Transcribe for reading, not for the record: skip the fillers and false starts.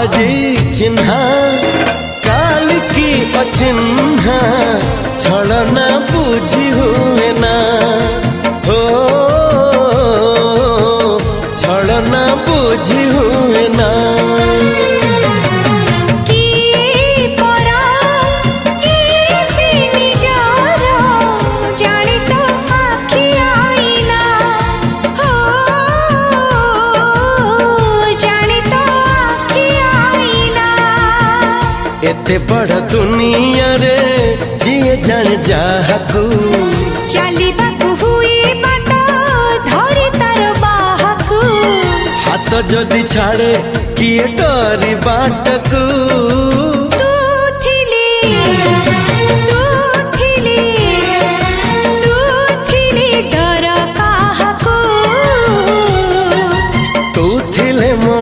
आजी चिन्हा काल की अचिन्हा छलना बुझी हुए ना हो छलना बुझी हुए ना एते बड़ दुनिया रे जिए जान जाहकू चलिबाकू हुई बाट धरी तार बाहकू हाथ जदि छाड़े किए डरी बाटकू तू थिली